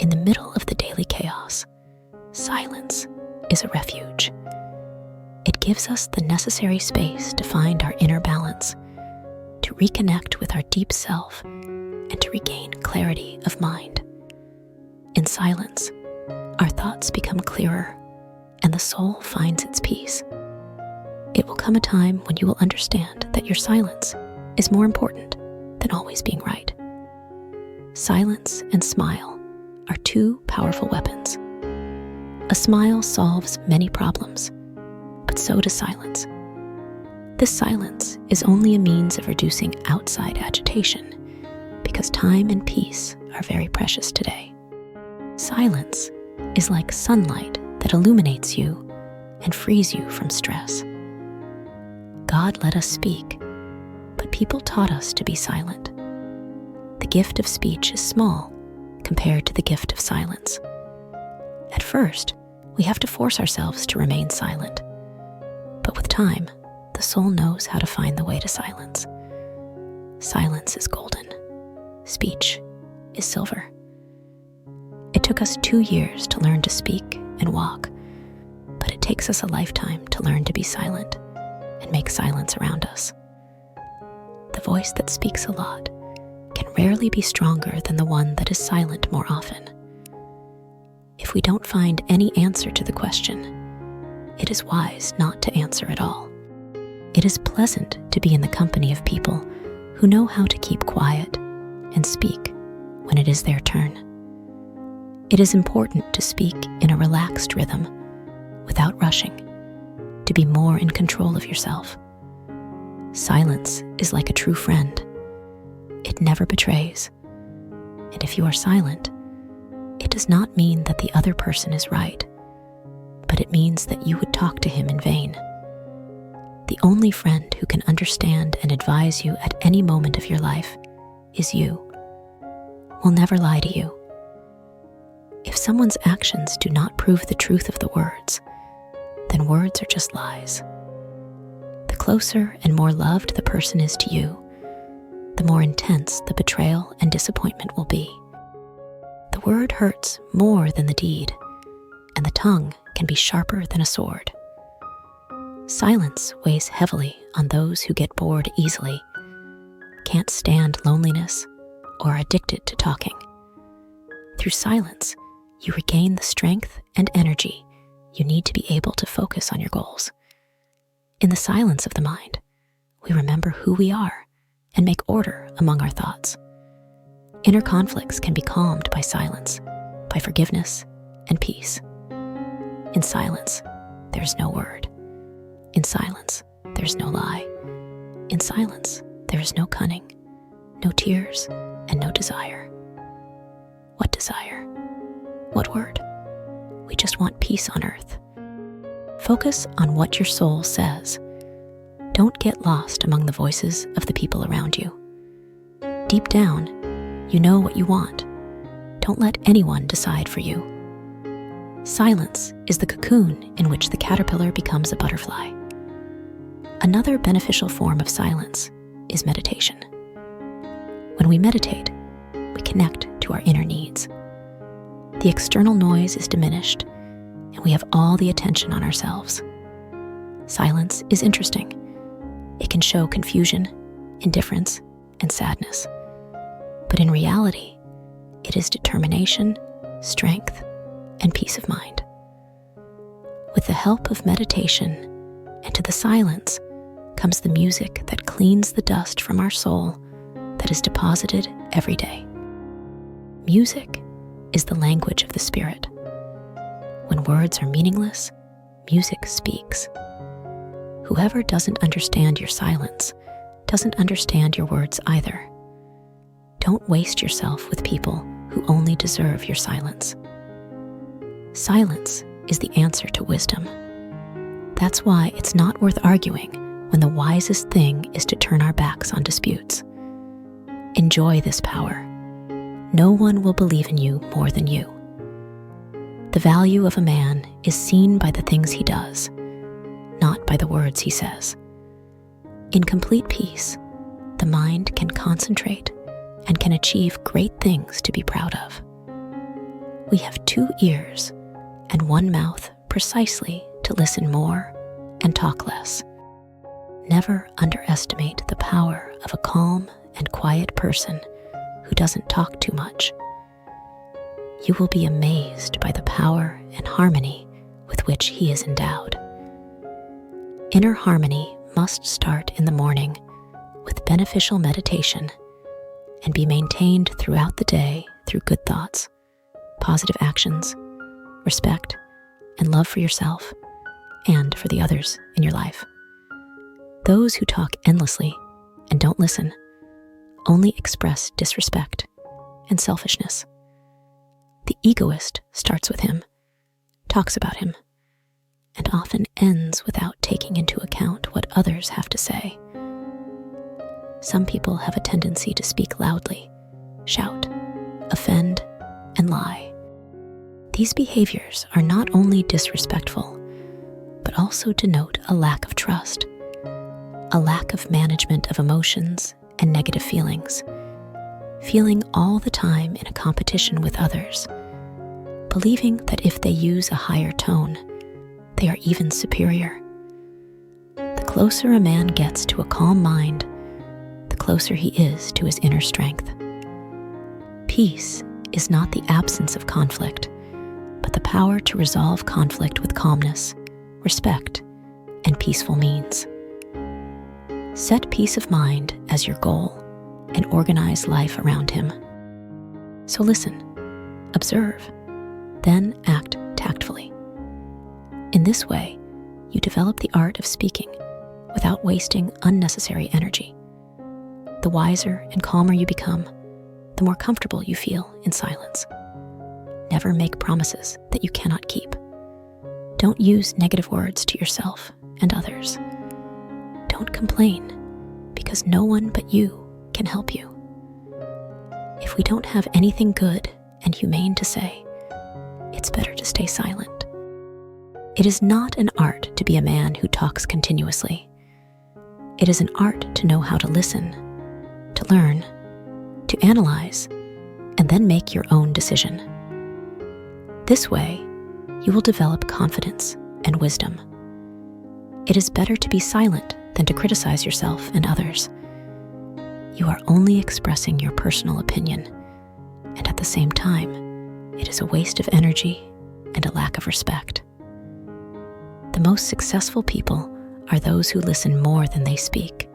In the middle of the daily chaos, silence is a refuge. It gives us the necessary space to find our inner balance, to reconnect with our deep self, and to regain clarity of mind. In silence, our thoughts become clearer, and the soul finds its peace. It will come a time when you will understand that your silence is more important than always being right. Silence and smile are two powerful weapons. A smile solves many problems, but so does silence. This silence is only a means of reducing outside agitation, because time and peace are very precious today. Silence is like sunlight that illuminates you and frees you from stress. God let us speak, but people taught us to be silent. The gift of speech is small compared to the gift of silence. At first, we have to force ourselves to remain silent, but with time, the soul knows how to find the way to silence. Silence is golden. Speech is silver. It took us 2 years to learn to speak and walk, but it takes us a lifetime to learn to be silent and make silence around us. The voice that speaks a lot can rarely be stronger than the one that is silent more often. If we don't find any answer to the question, it is wise not to answer at all. It is pleasant to be in the company of people who know how to keep quiet and speak when it is their turn. It is important to speak in a relaxed rhythm, without rushing, to be more in control of yourself. Silence is like a true friend. It never betrays. And if you are silent, it does not mean that the other person is right, but it means that you would talk to him in vain. The only friend who can understand and advise you at any moment of your life is you. Will never lie to you. If someone's actions do not prove the truth of the words, then words are just lies. The closer and more loved the person is to you, the more intense the betrayal and disappointment will be. The word hurts more than the deed, and the tongue can be sharper than a sword. Silence weighs heavily on those who get bored easily, can't stand loneliness, or are addicted to talking. Through silence, you regain the strength and energy you need to be able to focus on your goals. In the silence of the mind, we remember who we are and make order among our thoughts. Inner conflicts can be calmed by silence, by forgiveness and peace. In silence, there is no word. In silence, there is no lie. In silence, there is no cunning, no tears, and no desire. What desire? What word? We just want peace on earth. Focus on what your soul says. Don't get lost among the voices of the people around you. Deep down, you know what you want. Don't let anyone decide for you. Silence is the cocoon in which the caterpillar becomes a butterfly. Another beneficial form of silence is meditation. When we meditate, we connect to our inner needs. The external noise is diminished, and we have all the attention on ourselves. Silence is interesting. It can show confusion, indifference, and sadness. But in reality, it is determination, strength, and peace of mind. With the help of meditation and to the silence comes the music that cleans the dust from our soul that is deposited every day. Music is the language of the spirit. When words are meaningless, music speaks. Whoever doesn't understand your silence doesn't understand your words either. Don't waste yourself with people who only deserve your silence. Silence is the answer to wisdom. That's why it's not worth arguing when the wisest thing is to turn our backs on disputes. Enjoy this power. No one will believe in you more than you. The value of a man is seen by the things he does, not by the words he says. In complete peace, the mind can concentrate and can achieve great things to be proud of. We have 2 ears and 1 mouth precisely to listen more and talk less. Never underestimate the power of a calm and quiet person who doesn't talk too much. You will be amazed by the power and harmony with which he is endowed. Inner harmony must start in the morning with beneficial meditation and be maintained throughout the day through good thoughts, positive actions, respect, and love for yourself and for the others in your life. Those who talk endlessly and don't listen only express disrespect and selfishness. The egoist starts with him, talks about him, and often ends without taking into account what others have to say. Some people have a tendency to speak loudly, shout, offend, and lie. These behaviors are not only disrespectful, but also denote a lack of trust, a lack of management of emotions and negative feelings, feeling all the time in a competition with others, believing that if they use a higher tone, they are even superior. The closer a man gets to a calm mind, the closer he is to his inner strength. Peace is not the absence of conflict, but the power to resolve conflict with calmness, respect, and peaceful means. Set peace of mind as your goal and organize life around him. So listen, observe, then act tactfully. In this way, you develop the art of speaking without wasting unnecessary energy. The wiser and calmer you become, the more comfortable you feel in silence. Never make promises that you cannot keep. Don't use negative words to yourself and others. Don't complain, because no one but you can help you. If we don't have anything good and humane to say, it's better to stay silent. It is not an art to be a man who talks continuously. It is an art to know how to listen, to learn, to analyze, and then make your own decision. This way, you will develop confidence and wisdom. It is better to be silent than to criticize yourself and others. You are only expressing your personal opinion, and at the same time, it is a waste of energy and a lack of respect. The most successful people are those who listen more than they speak.